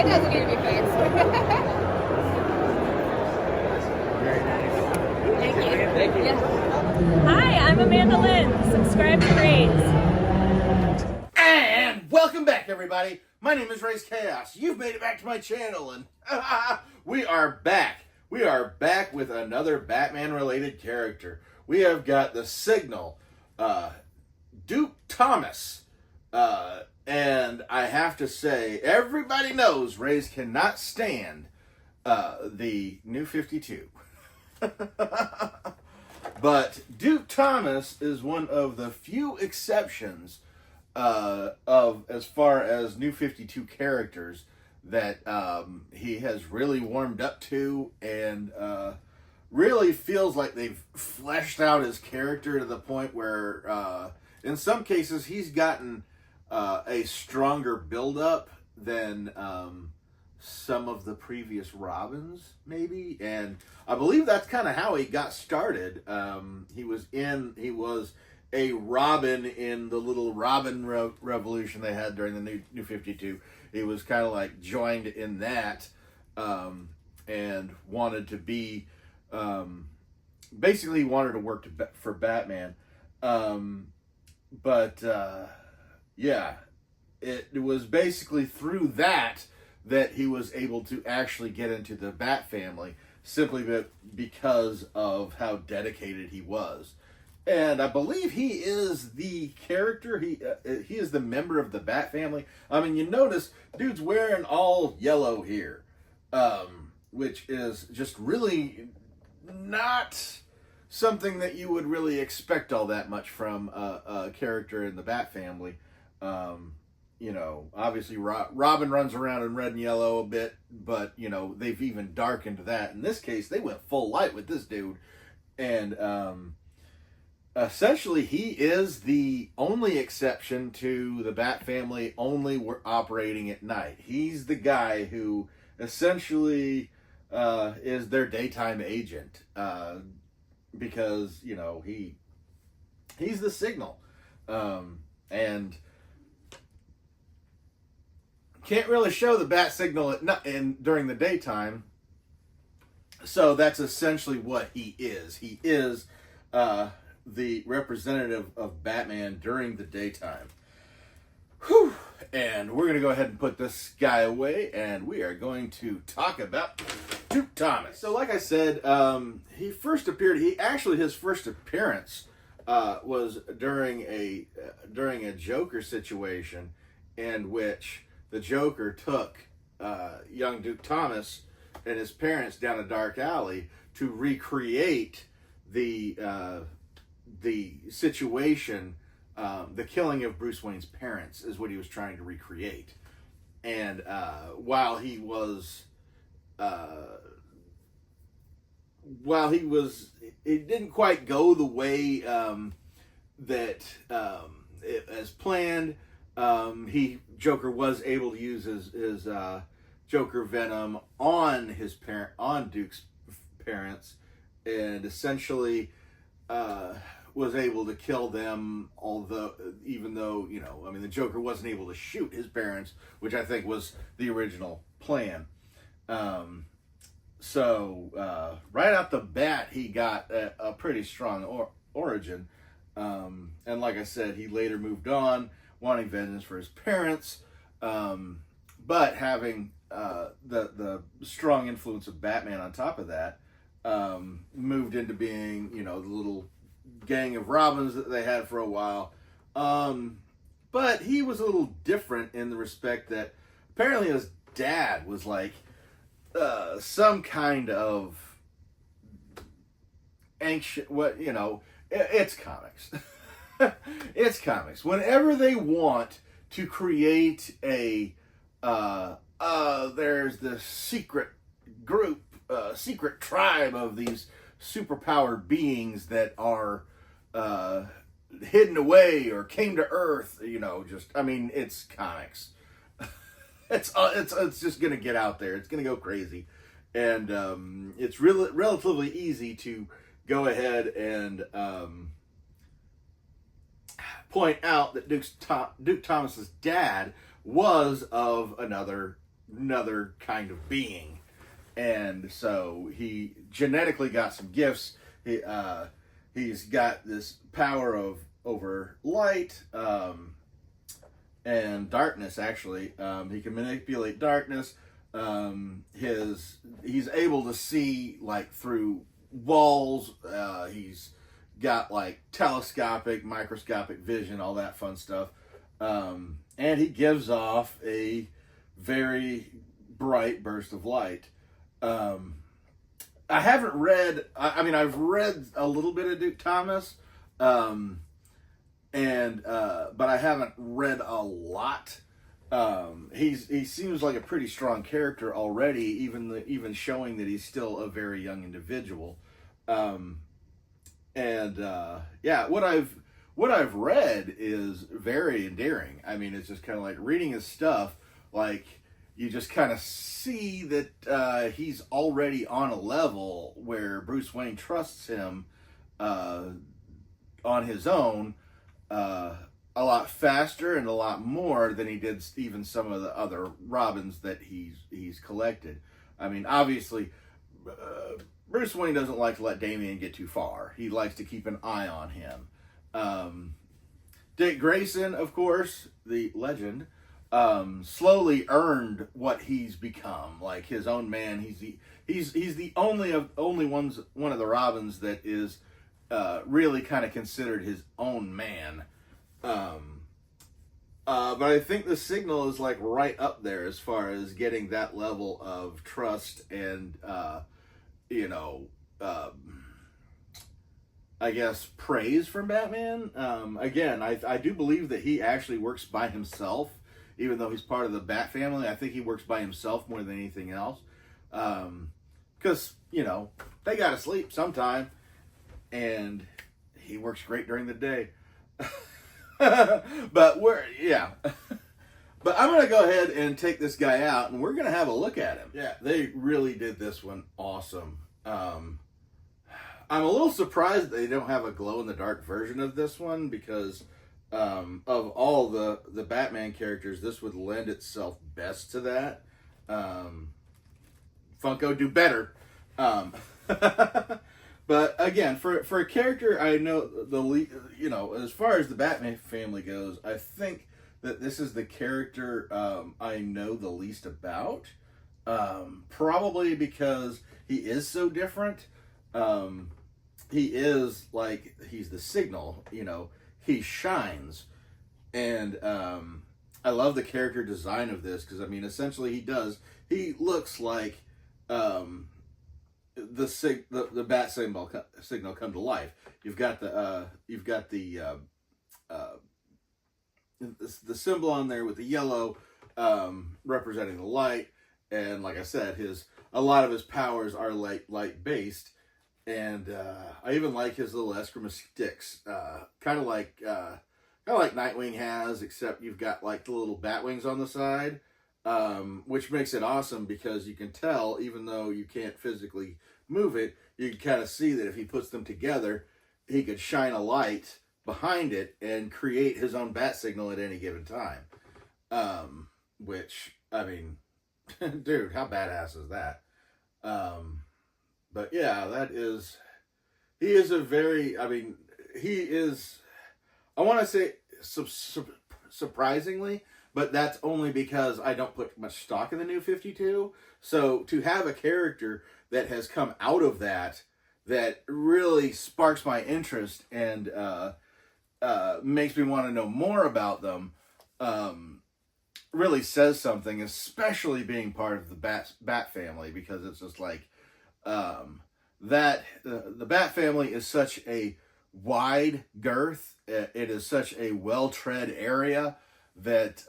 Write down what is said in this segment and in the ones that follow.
It doesn't need to be fixed. Very nice. Thank you. Thank you. Yeah. Hi, I'm Amanda Lynne. Subscribe to Raze. And welcome back, everybody. My name is Raze Chaos. You've made it back to my channel, and we are back. We are back with another Batman-related character. We have got the Signal, Duke Thomas, and I have to say, everybody knows Raze cannot stand the New 52. But Duke Thomas is one of the few exceptions of as far as New 52 characters that he has really warmed up to, and really feels like they've fleshed out his character to the point where in some cases he's gotten a stronger build-up than some of the previous Robins, maybe. And I believe that's kind of how he got started. He was a Robin in the little Robin revolution they had during the New 52. He was kind of like joined in that, and wanted to be, basically wanted to work for Batman. Yeah, it was basically through that he was able to actually get into the Bat family, simply because of how dedicated he was. And I believe he is the character, he is the member of the Bat family. I mean, you notice, dude's wearing all yellow here, which is just really not something that you would really expect all that much from a character in the Bat family. You know, obviously Robin runs around in red and yellow a bit, but, you know, they've even darkened that. In this case, they went full light with this dude. And essentially, he is the only exception to the Bat family only operating at night. He's the guy who essentially is their daytime agent, because, you know, he's the Signal. And can't really show the Bat Signal during the daytime, so that's essentially what he is. He is the representative of Batman during the daytime. Whew. And we're going to go ahead and put this guy away, and we are going to talk about Duke Thomas. So like I said, his first appearance was during a Joker situation, in which the Joker took young Duke Thomas and his parents down a dark alley to recreate the situation. The killing of Bruce Wayne's parents is what he was trying to recreate. And while it didn't quite go the way that as planned. Joker was able to use his Joker venom on Duke's parents, and essentially was able to kill them. Even though, you know, I mean, the Joker wasn't able to shoot his parents, which I think was the original plan. So right out the bat, he got a pretty strong origin. And like I said, he later moved on, wanting vengeance for his parents, but having the strong influence of Batman on top of that, moved into being, you know, the little gang of Robins that they had for a while. But he was a little different in the respect that apparently his dad was like some kind of anxious, it's comics. It's comics. Whenever they want to create there's this secret group, secret tribe of these superpowered beings that are hidden away or came to Earth, it's comics. It's just gonna get out there. It's gonna go crazy, and it's really relatively easy to go ahead and point out that Duke Thomas's dad was of another another kind of being. And so he genetically got some gifts. He's got this power over light and darkness. Actually, he can manipulate darkness. He's able to see like through walls. He's got like telescopic, microscopic vision, all that fun stuff. And he gives off a very bright burst of light. I haven't read, I mean, I've read a little bit of Duke Thomas, but I haven't read a lot. He seems like a pretty strong character already, even showing that he's still a very young individual. Yeah, what I've read is very endearing. I mean, it's just kind of like reading his stuff, like, you just kind of see that he's already on a level where Bruce Wayne trusts him on his own a lot faster and a lot more than he did even some of the other Robins that he's collected. I mean, obviously, Bruce Wayne doesn't like to let Damian get too far. He likes to keep an eye on him. Dick Grayson, of course, the legend, slowly earned what he's become, like his own man. He's the one of the Robins that is really kind of considered his own man. But I think the Signal is like right up there as far as getting that level of trust and I guess praise from Batman. Again, I do believe that he actually works by himself. Even though he's part of the Bat family, I think he works by himself more than anything else. Because, they gotta sleep sometime. And he works great during the day. But But I'm going to go ahead and take this guy out, and we're going to have a look at him. Yeah, they really did this one awesome. I'm a little surprised they don't have a glow-in-the-dark version of this one, because of all the Batman characters, this would lend itself best to that. Funko, do better. But again, for a character, I know as far as the Batman family goes, I think that this is the character I know the least about. Probably because he is so different. He is like, he's the Signal, he shines. And I love the character design of this, because I mean, essentially he looks like the bat signal come to life. You've got the symbol on there with the yellow representing the light, and like I said, a lot of his powers are light based, and I even like his little eskrima sticks, kind of like Nightwing has, except you've got like the little bat wings on the side. Which makes it awesome, because you can tell, even though you can't physically move it, you can kind of see that if he puts them together, he could shine a light behind it and create his own bat signal at any given time. Which, I mean, dude, how badass is that? But yeah, he is I want to say surprisingly, but that's only because I don't put much stock in the New 52. So to have a character that has come out of that really sparks my interest and makes me want to know more about them, really says something, especially being part of the Bat family, because it's just like the Bat family is such a wide girth. It is such a well-tread area that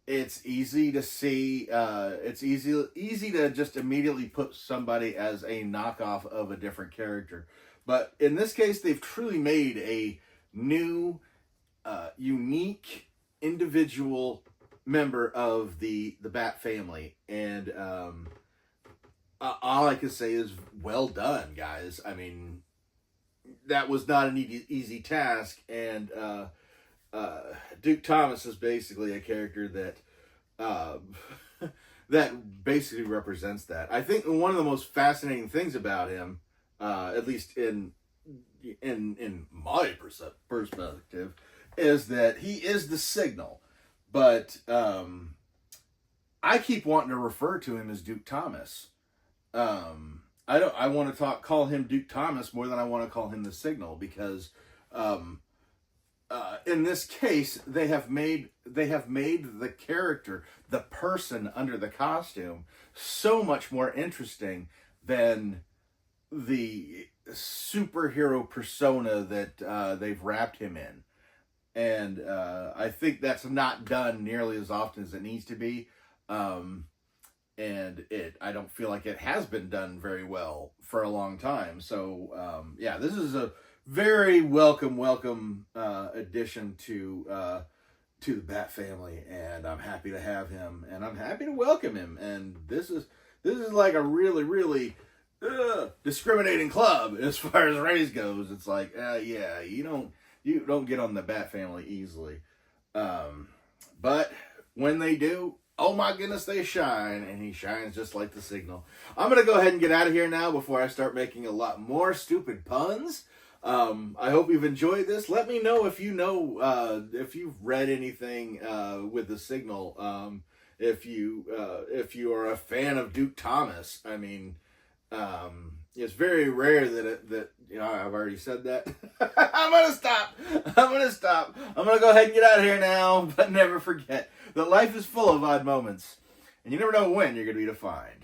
it's easy to see. It's easy to just immediately put somebody as a knockoff of a different character. But in this case, they've truly made a new, unique, individual member of the Bat family, and all I can say is well done, guys. I mean, that was not an easy task, and Duke Thomas is basically a character that that basically represents that. I think one of the most fascinating things about him, at least in my perspective, is that he is the signal. But I keep wanting to refer to him as Duke Thomas. I want to call him Duke Thomas more than I want to call him the signal, because in this case they have made the character, the person under the costume, so much more interesting than the superhero persona that they've wrapped him in. And I think that's not done nearly as often as it needs to be. And I don't feel like it has been done very well for a long time. So, yeah, this is a very welcome addition to the Bat family, and I'm happy to have him, and I'm happy to welcome him. And this is like a really discriminating club as far as Raze goes. It's like, yeah, you don't get on the Bat family easily. But when they do, oh my goodness, they shine, and he shines just like the signal. I'm going to go ahead and get out of here now before I start making a lot more stupid puns. I hope you've enjoyed this. Let me know if if you've read anything with the signal. If you are a fan of Duke Thomas. I mean, it's very rare that I've already said that. I'm gonna stop. I'm gonna go ahead and get out of here now. But never forget that life is full of odd moments, and you never know when you're gonna be defined.